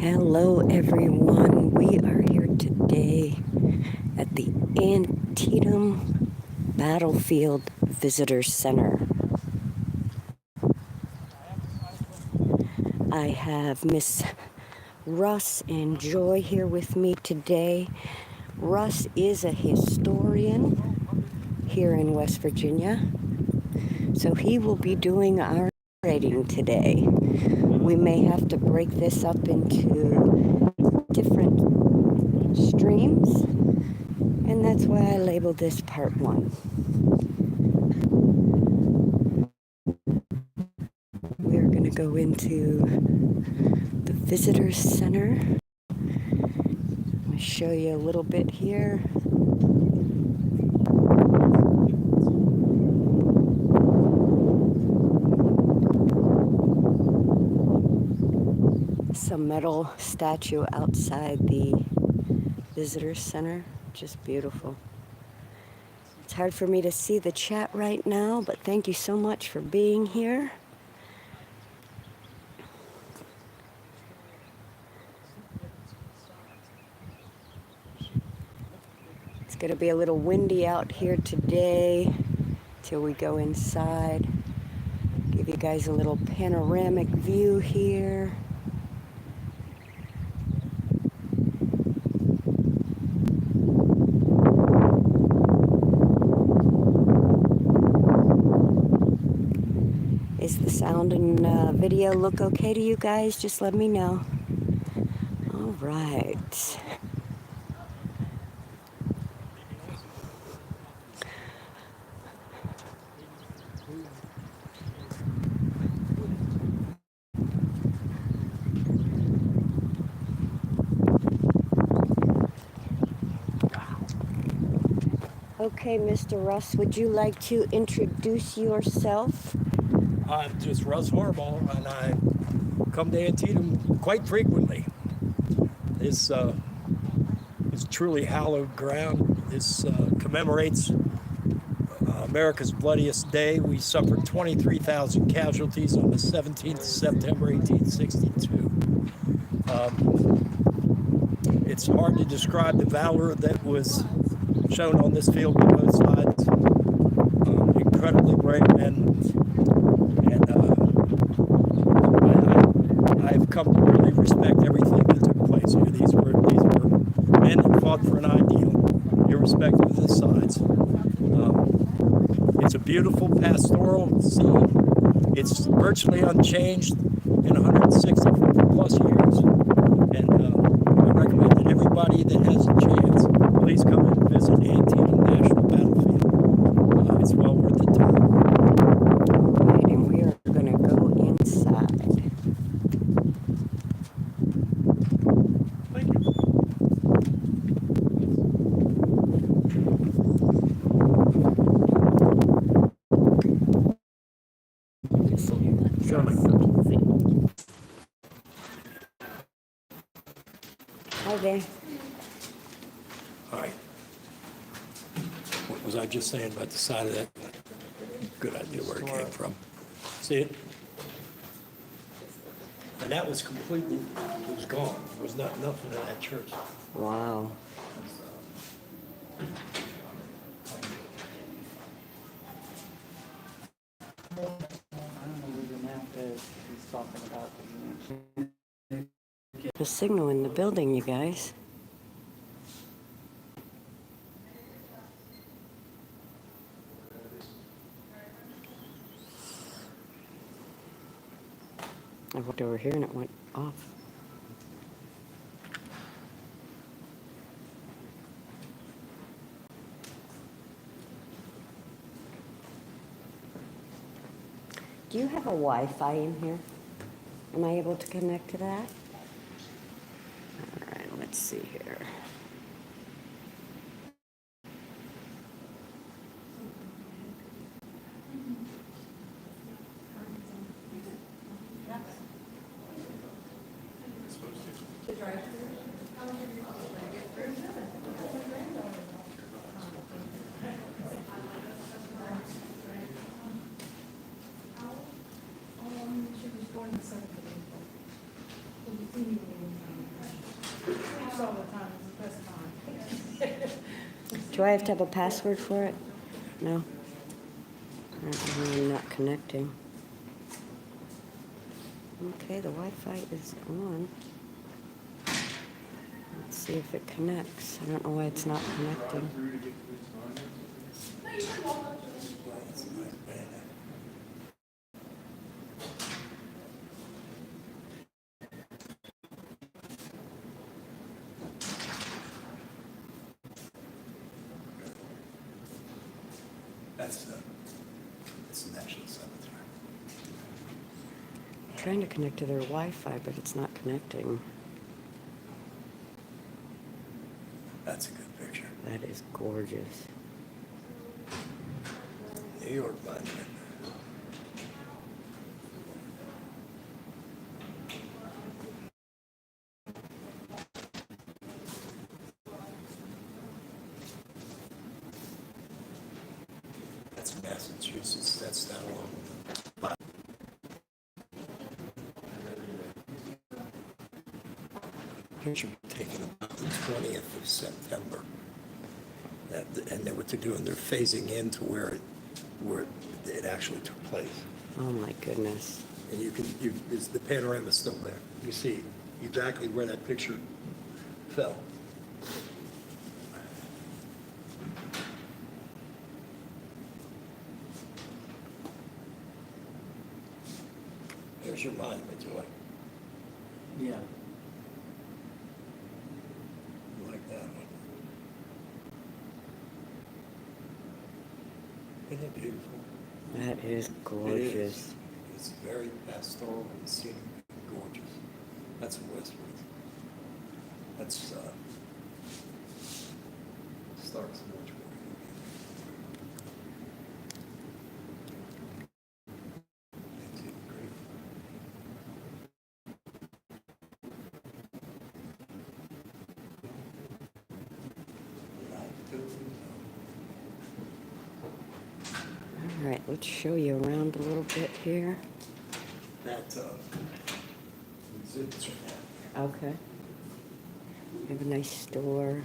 Hello everyone, we are here today at the Antietam Battlefield Visitor Center. I have Miss Russ and Joy here with me today. Russ is a historian here in West Virginia, so he will be doing our narrating today. We may have to break this up into different streams, and that's why I labeled this part 1. We are going to go into the visitor center. I'm going to show you a little bit here. Some metal statue outside the visitor center, just beautiful. It's hard for me to see the chat right now, but thank you so much for being here. It's going to be a little windy out here today till we go inside. Give you guys a little panoramic view here. Is the sound and video look okay to you guys? Just let me know. All right. Okay, Mr. Russ, would you like to introduce yourself? I'm just Russ Harbaugh, and I come to Antietam quite frequently. This is truly hallowed ground. This commemorates America's bloodiest day. We suffered 23,000 casualties on the 17th of September, 1862. It's hard to describe the valor that was shown on this field on both sides. Incredibly brave men. And I've come to really respect everything that took place here. These were men that fought for an ideal, irrespective of the sides. It's a beautiful pastoral scene. It's virtually unchanged in 160 plus years. And I recommend that everybody that has a chance, please come and visit Antietam National Battlefield. It's well worth the time. Right, and we are going to go inside. Thank you. Hi there. All right. What was I just saying about the side of that? Good idea where it came from. See it? And that was completely, it was gone. There was nothing in that church. Wow. The signal in the building, you guys. I walked over here and it went off. Do you have a Wi-Fi in here? Am I able to connect to that? All right, let's see here. She was born the 7th of April. Do I have to have a password for it? No? I'm not connecting. Okay, the Wi-Fi is on. Let's see if it connects. I don't know why it's not connecting. That's the National Cemetery. I'm trying to connect to their Wi-Fi, but it's not connecting. That's a good picture. That is gorgeous. New York Monument. That's Massachusetts. That's that long. Picture taken about the 20th of September. And they were doing, they're phasing into where it actually took place. Oh my goodness. And the panorama's still there. You see exactly where that picture fell. There's your monument, Joy. Yeah. You like that one? Isn't it beautiful? That is It gorgeous. is. It's very pastoral and scenic, gorgeous. That's Westwood. That's Stark's Mortuary. Antietam Creek. All right, let's show you around a little bit here. That exhibits are Okay. We have a nice store.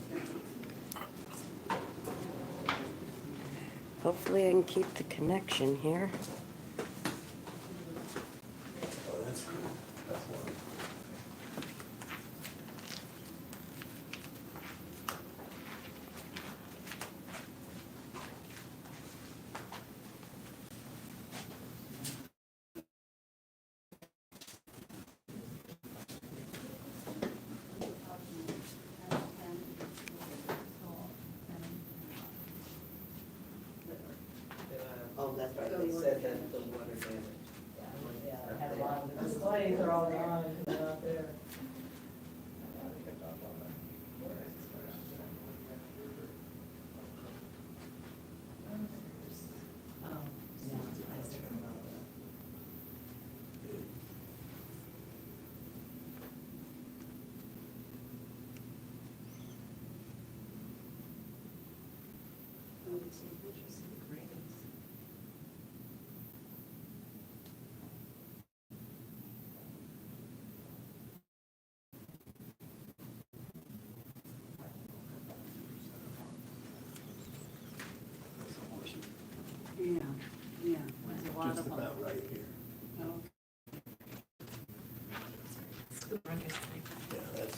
Hopefully I can keep the connection here. Oh, that's cool. That's wonderful. Oh, that's right, they said that the water damage. Yeah, I had a lot of the displays are all gone, they're out there. Oh, yeah, I see. Oh, it's some interesting graves. Yeah, yeah, there's a lot Just of them. about right here. Oh, Yeah, that's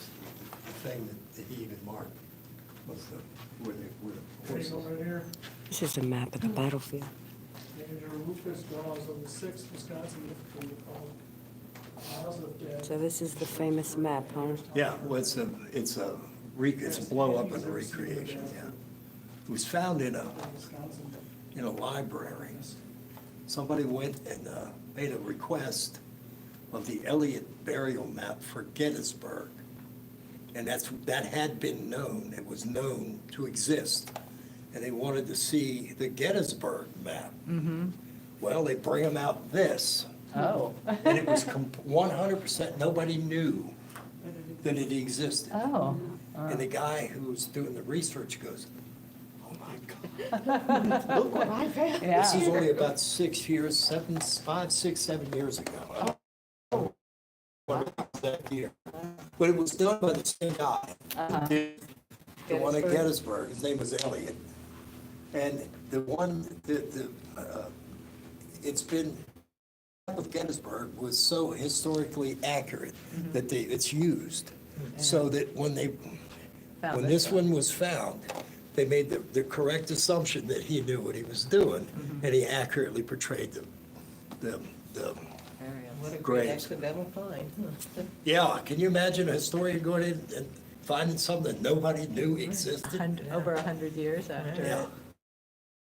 the thing that he even marked was where the Take horses. over here, This is a map of the battlefield. Major Rufus draws of the 6th Wisconsin Infantry called Miles of Dead. So this is the famous map, huh? Yeah, well, it's a blow up and a recreation, yeah. It was found in Wisconsin. a library. Somebody went and made a request of the Elliott burial map for Gettysburg. And that had been known, it was known to exist. And they wanted to see the Gettysburg map. Well, they bring them out this, Oh. and it was 100%, nobody knew that it existed. Oh. And the guy who was doing the research goes, oh my God. Look what I found. This is Yeah. only about 6 years, 5, 6, 7 years ago. That year. But it was done by the same guy. Uh-huh. who did The one at Gettysburg, his name was Elliot. And the one, it's been, of Gettysburg was so historically accurate that it's used. So that when this one was found, they made the correct assumption that he knew what he was doing, and he accurately portrayed the What a great graves. accidental find. Yeah, can you imagine a historian going in and finding something that nobody knew existed? Over 100 years after Yeah,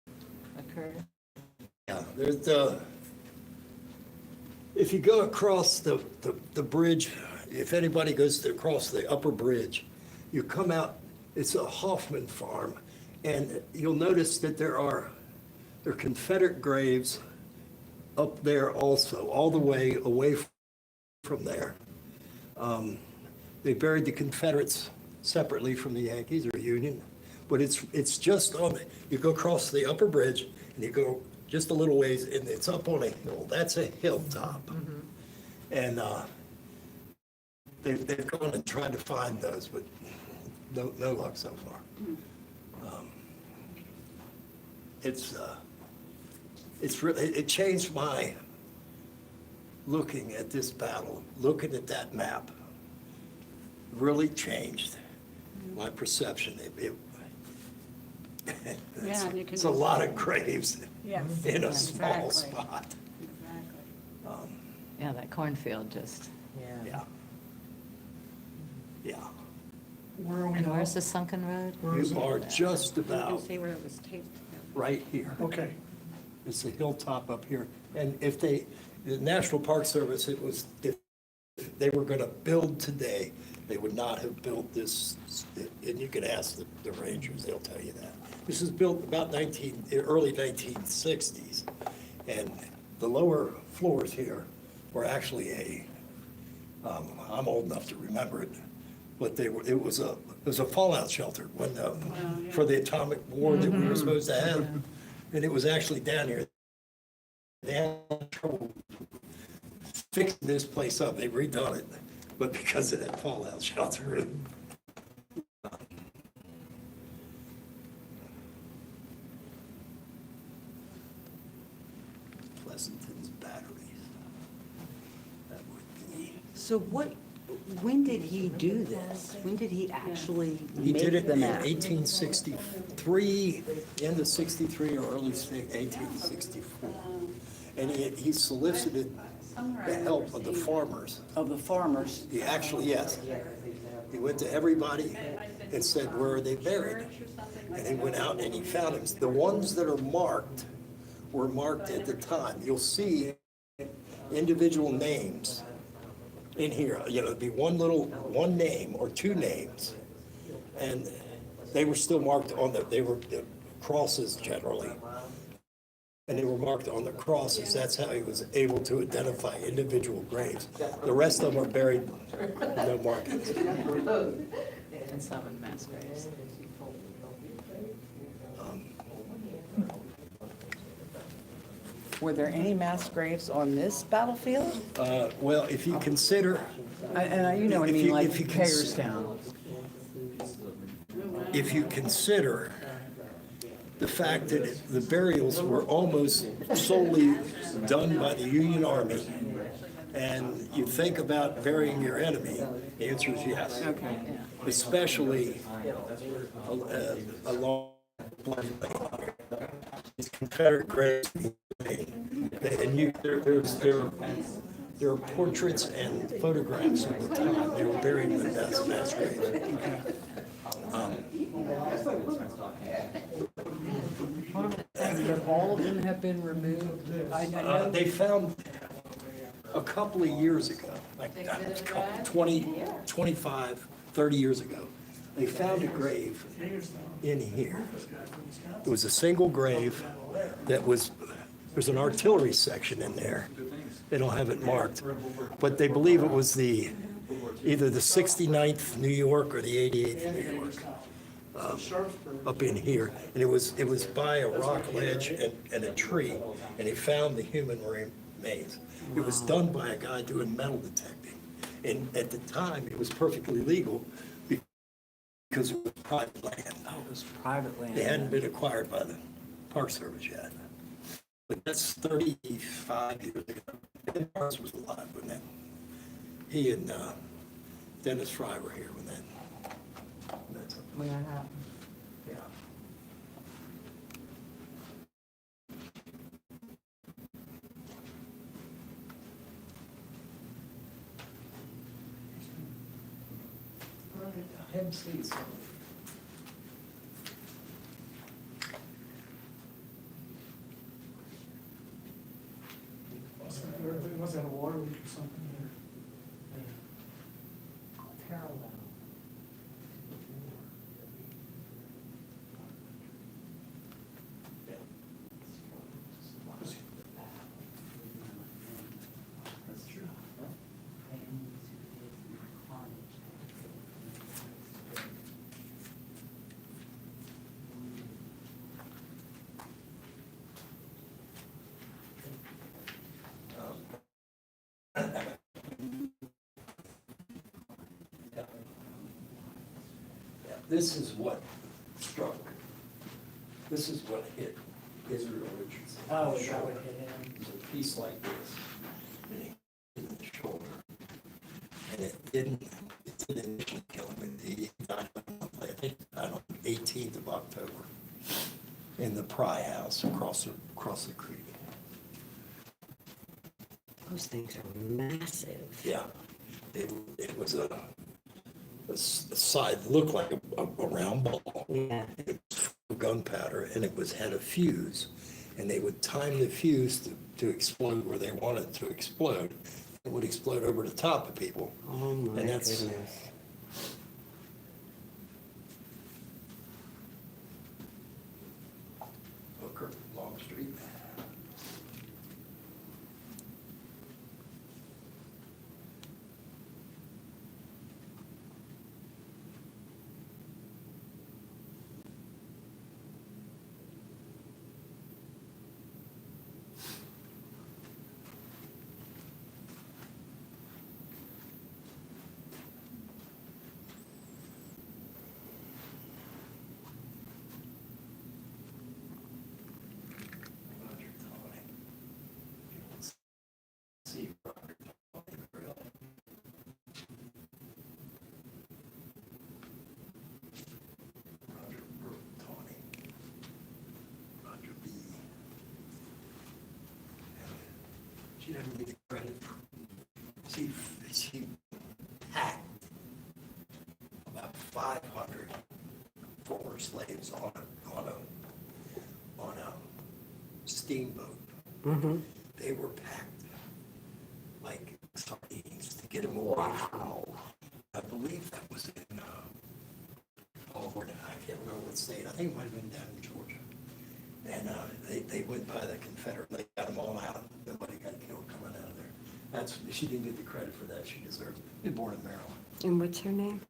it occurred. yeah, there's if you go across the bridge, if anybody goes to cross the upper bridge, you come out, it's a Hoffman farm, and you'll notice that there are Confederate graves up there also, all the way away from there. They buried the Confederates separately from the Yankees or Union, but it's just on, you go across the upper bridge and you go just a little ways and it's up on a hill. That's a hilltop. And they've gone and tried to find those, but no luck so far. It's really, it changed my looking at this battle, looking at that map, really changed my perception. Yeah, and you can It's a lot of graves Yes. in a small Exactly. spot. Exactly. Yeah, that cornfield just, Yeah. Yeah. Where are we and now? where's the sunken road? Where is You it? are just You can about see where it was taped. right here. Okay, It's a hilltop up here. And if the National Park Service, if they were gonna build today, they would not have built this, and you can ask the rangers, they'll tell you that. This was built about early 1960s. And the lower floors here were actually I'm old enough to remember it, but it was a fallout shelter for the atomic war that we were supposed to have. And it was actually down here. They had trouble fixing this place up. They redone it, but because of that fallout shelter. Pleasanton's batteries. That would be. So when did he do this? When did he actually He make did it the in map? 1863, end of 63 or early 1864. And he solicited the help of the farmers. Of the farmers? He actually, yes. He went to everybody and said, where are they buried? And he went out and he found them. The ones that are marked were marked at the time. You'll see individual names in here. It'd be one name or two names. And they were still marked they were the crosses generally. And they were marked on the crosses. That's how he was able to identify individual graves. The rest of them are buried, no markings. And some in mass graves. Were there any mass graves on this battlefield? Well, if you consider, You know what I If mean, you- like if you can- Hagerstown. if you consider the fact that the burials were almost solely done by the Union Army, and you think about burying your enemy, the answer is yes. Okay. Especially along these Confederate graves. And there are portraits and photographs of the time. They were buried in mass graves. But all of them have been removed. I know. They found a couple of years ago, like 20, 25, 30 years ago, they found a grave in here. It was a single grave there's an artillery section in there. They don't have it marked, but they believe it was either the 69th New York or the 88th New York. Up in here, and it was by a rock ledge and a tree, and he found the human remains. It was done by a guy doing metal detecting, and at the time, it was perfectly legal because it was private land. Oh, it was private land. They hadn't been acquired by the Park Service yet. But that's 35 years ago. Ben Parks was alive when that, he and Dennis Fry were here when that's, When that happened. yeah. I haven't seen some. They must have had a water leak or something there. Parallel. That's true. Yeah, this is what struck. This is what hit Israel Richardson. Oh, in the that shoulder. would hit him. It was a piece like this, and it hit in the shoulder. And it didn't initially kill him. He died, I think, on the 18th of October in the Pry House across the creek. Those things are massive. Yeah, it was a side, looked like a round ball. Yeah. It was full of gunpowder, and it had a fuse, and they would time the fuse to explode where they wanted it to explode. It would explode over the top of people. Oh my And that's- goodness. Hooker, Long Street. Roger Tony. You don't see Roger Tony very often. Roger Tony. Roger B. She doesn't get the credit. She packed about 500 former slaves on a steamboat. Mm-hmm. They were packed like sardines to get them away from. I believe that was in, I can't remember what state. I think it might have been down in Georgia. And they went by the Confederate. They got them all out. Nobody got killed coming out of there. She didn't get the credit for that. She deserved it. She was born in Maryland. And what's her name?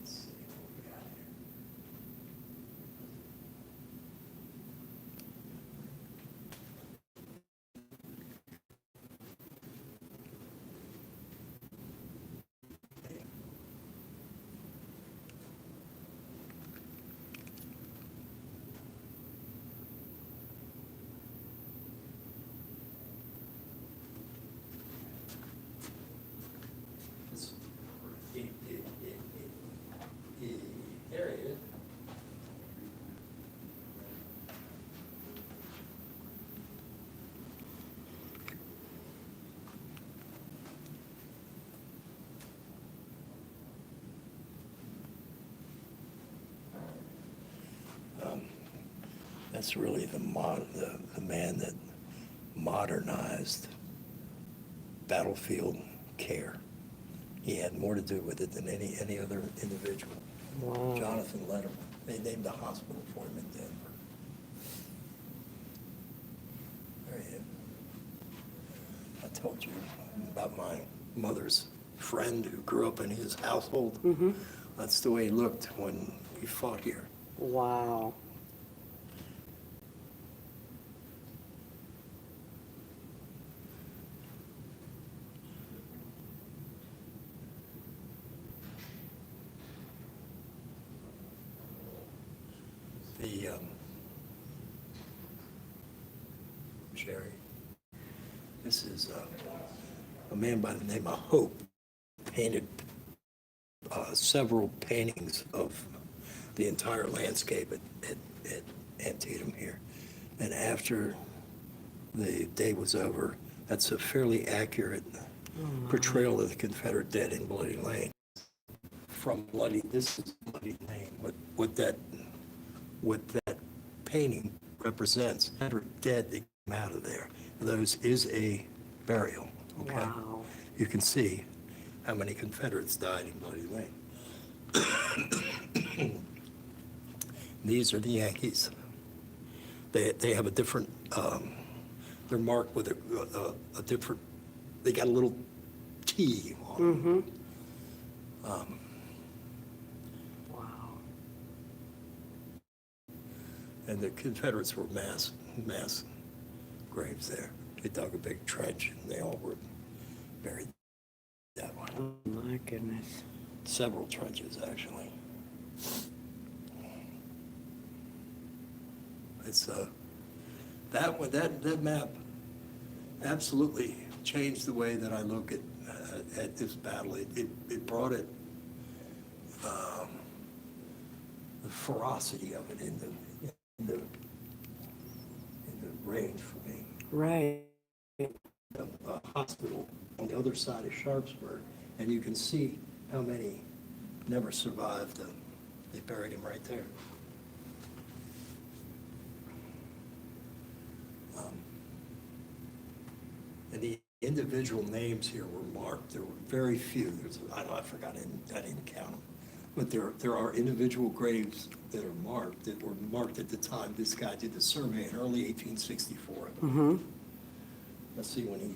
Let's see what we got here. This- There it is. That's really the man that modernized battlefield care. He had more to do with it than any other individual. Wow. Jonathan Letterman. They named a hospital for him in Denver. There he is. I told you about my mother's friend who grew up in his household. Mm-hmm. That's the way he looked when we fought here. Wow. the, Sherry, this is a man by the name of Hope, painted several paintings of the entire landscape at Antietam here. And after the day was over, that's a fairly accurate portrayal of the Confederate dead in Bloody Lane. From Bloody, this is Bloody Lane. What that painting represents, Confederate dead that came out of there. Those is a burial. Okay? Wow. You can see how many Confederates died in Bloody Lane. These are the Yankees. They have a different, they're marked with a different, they got a little T on them. Wow. And the Confederates were mass graves there. They dug a big trench and they all were buried that way. Oh, my goodness. Several trenches, actually. It's that one, that map absolutely changed the way that I look at this battle. It brought it the ferocity of it in the range for me. Right. A hospital on the other side of Sharpsburg, and you can see how many never survived them. They buried him right there. And the individual names here were marked. There were very few. I forgot, I didn't count them. But there are individual graves that are marked, that were marked at the time this guy did the survey in early 1864. Mm-hmm. Let's see when he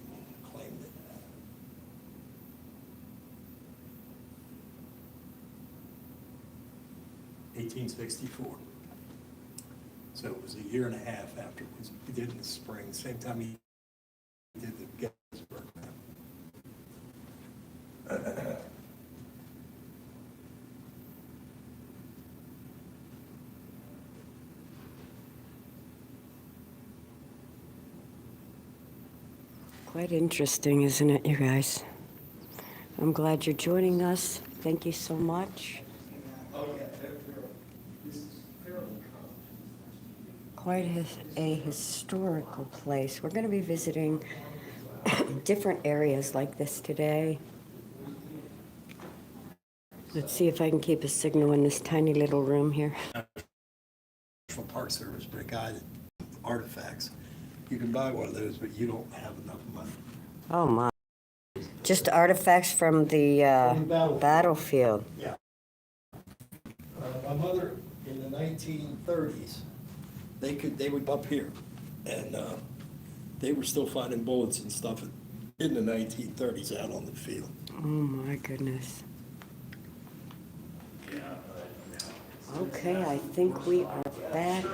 claimed it. (1864). So it was a year and a half after he did in the spring, same time he did the Gettysburg map. Quite interesting, isn't it, you guys? I'm glad you're joining us. Thank you so much. Quite a historical place. We're going to be visiting different areas like this today. Let's see if I can keep a signal in this tiny little room here. National Park Service, but a guy that artifacts. You can buy one of those, but you don't have enough money. Oh, my. Just artifacts from the battlefield. Yeah. My mother, in the 1930s, they would up here, and they were still finding bullets and stuff in the 1930s out on the field. Oh, my goodness. Okay, I think we are back.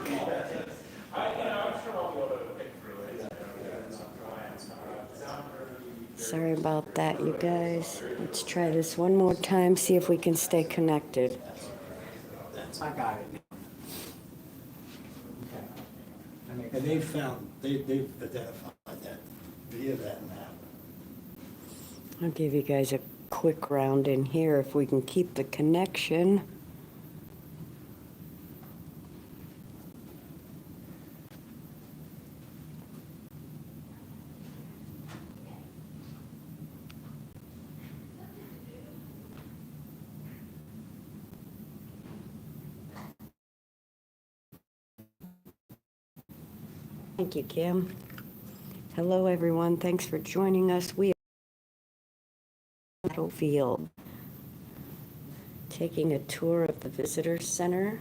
Sorry about that, you guys. Let's try this one more time, see if we can stay connected. I got it. And they've identified that via that map. I'll give you guys a quick round in here if we can keep the connection. Thank you, Kim. Hello, everyone. Thanks for joining us. We are Battlefield, taking a tour of the visitor center.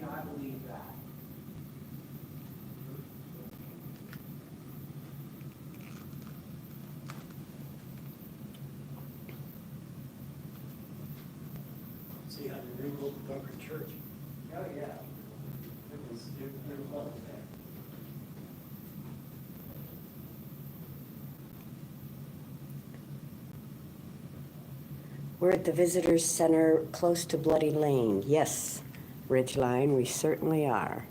I believe that. See how they rebuilt the Dunker Church? Oh, yeah. It was lovely there. We're at the Visitors Center close to Bloody Lane. Yes, Ridgeline, we certainly are.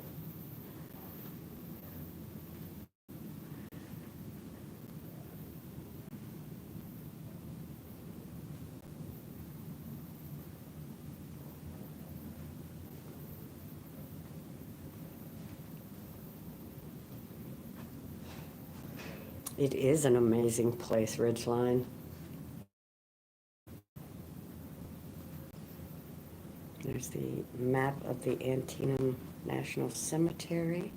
It is an amazing place, Ridgeline. There's the map of the Antietam National Cemetery.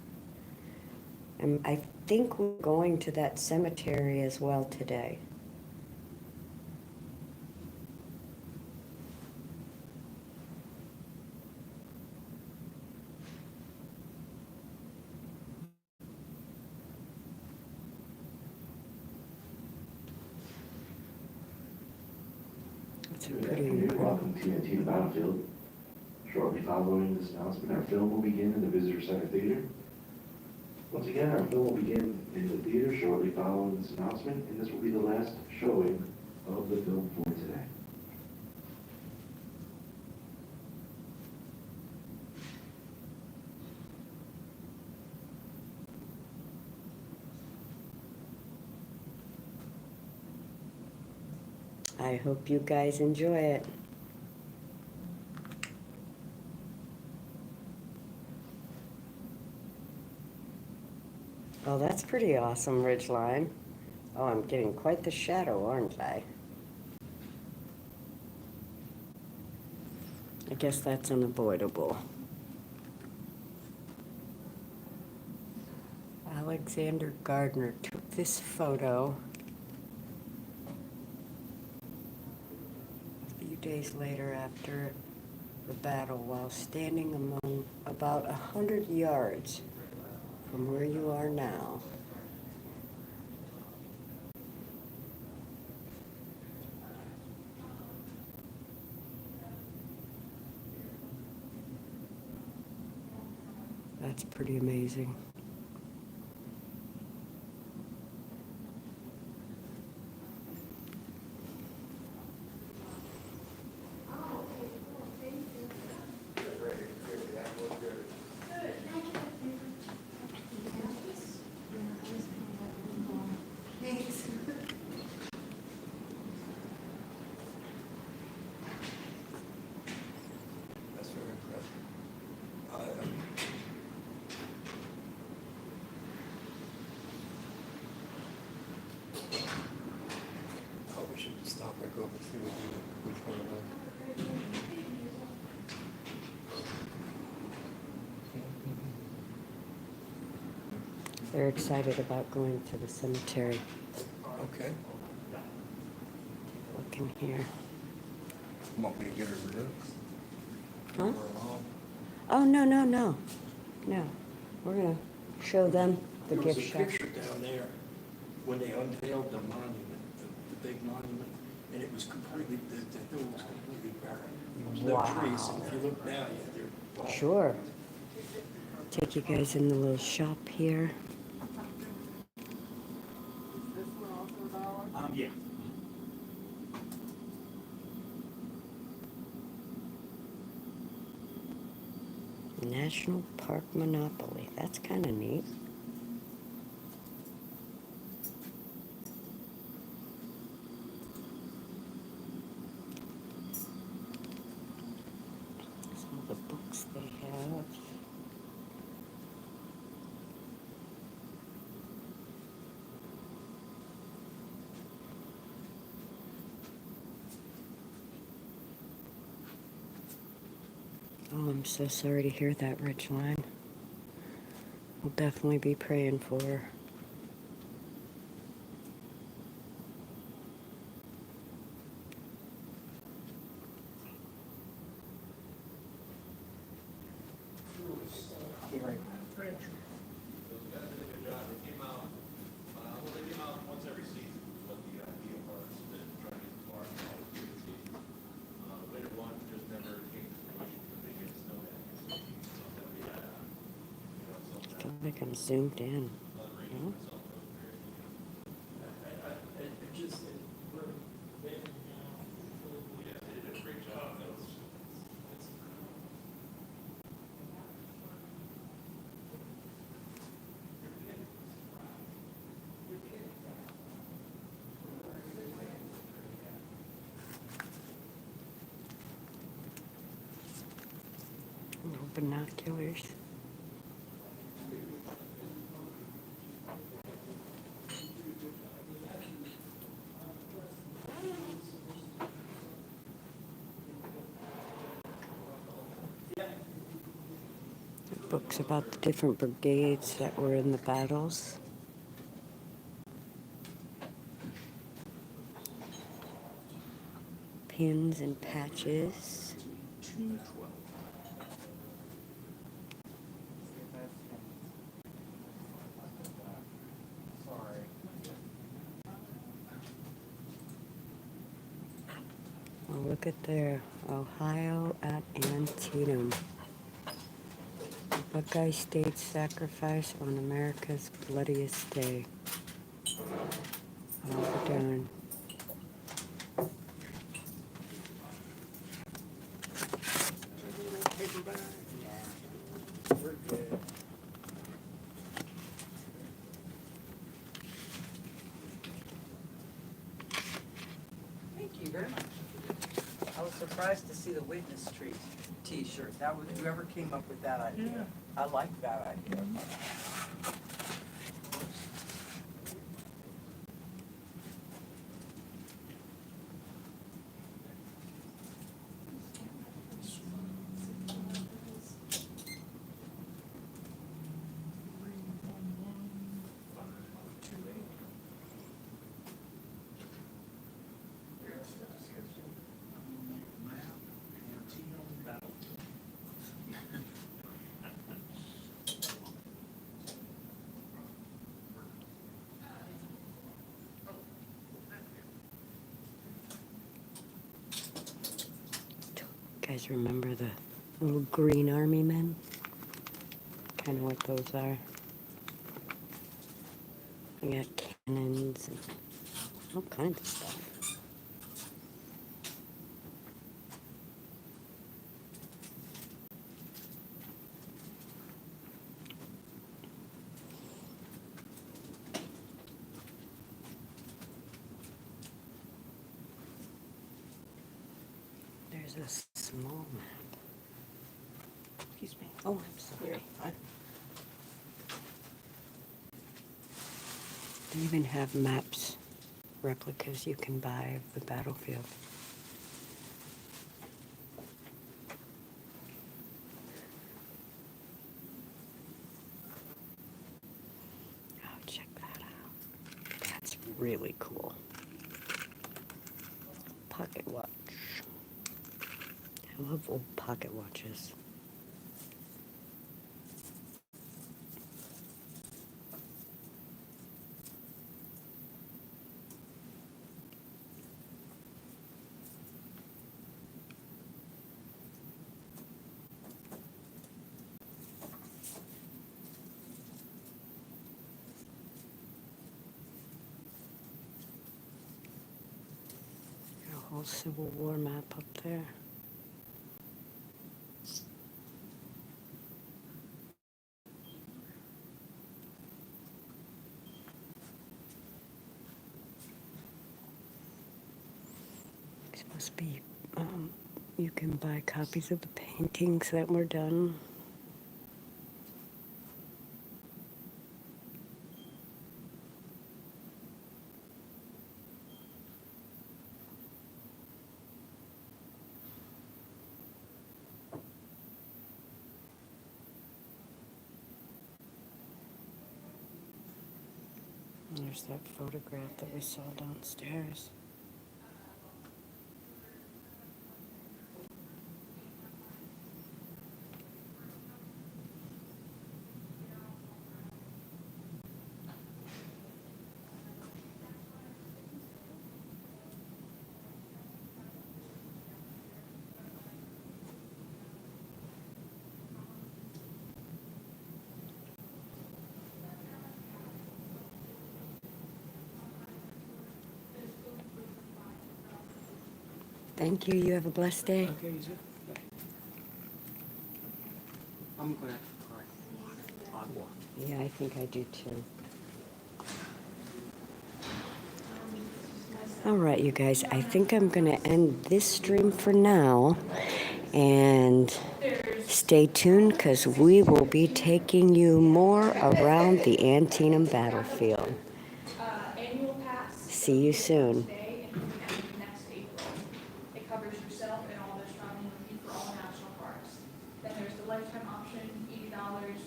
And I think we're going to that cemetery as well today. It's a Good pretty afternoon. Welcome to Antietam Battlefield. Shortly following this announcement, our film will begin in the Visitor Center Theater. Once again, our film will begin in the theater shortly following this announcement, and this will be the last showing of the film for today. I hope you guys enjoy it. Oh, that's pretty awesome, Ridgeline. Oh, I'm getting quite the shadow, aren't I? I guess that's unavoidable. Alexander Gardner took this photo a few days later after the battle while standing among about 100 yards from where you are now. That's pretty amazing. That's very impressive. Probably should stop and go up and see which one of them. They're excited about going to the cemetery. Okay. Looking here. Want me to get her removed? Huh? Her along? Oh, no, no, no. No. We're gonna show them the There was gift a shop. picture down there when they unveiled the monument, the big monument, and it was completely, the hill was completely barren. There was no Wow. trees, and if you look now, yeah, they're. Sure. Take you guys in the little shop here. Yeah. National Park Monopoly. That's kind of neat. Some of the books they have. Oh, I'm so sorry to hear that, Ridgeline. We'll definitely be praying for her. Like I'm zoomed in. Hmm? No binoculars. Books about the different brigades that were in the battles. Pins and patches. Oh, look at there. Ohio at Antietam. Buckeye State sacrifice on America's bloodiest day. Oh, darn. Thank you very much. I was surprised to see the witness tree T-shirt. That was, whoever came up with that idea. I like that idea. You guys remember the little green army men? Kind of what those are. They got cannons and all kinds of stuff. There's a small map. Excuse me. Oh, I'm sorry. They even have maps, replicas you can buy of the battlefield. Oh, check that out. That's really cool. Pocket watch. I love old pocket watches. Got a whole Civil War map up there. It's supposed to be, you can buy copies of the paintings that were done. And there's that photograph that we saw downstairs. Thank you. You have a blessed day. Okay, you too. I'm gonna agua. Yeah, I think I do too. All right, you guys, I think I'm going to end this stream for now. And stay tuned because we will be taking you more around the Antietam Battlefield. Annual pass. See you soon. Today and through next April. It covers yourself and all that's traveling with you for all national parks. Then there's the lifetime option, $80.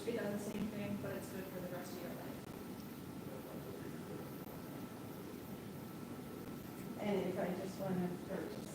It does the same thing, but it's good for the rest of your life. And if I just want to, or just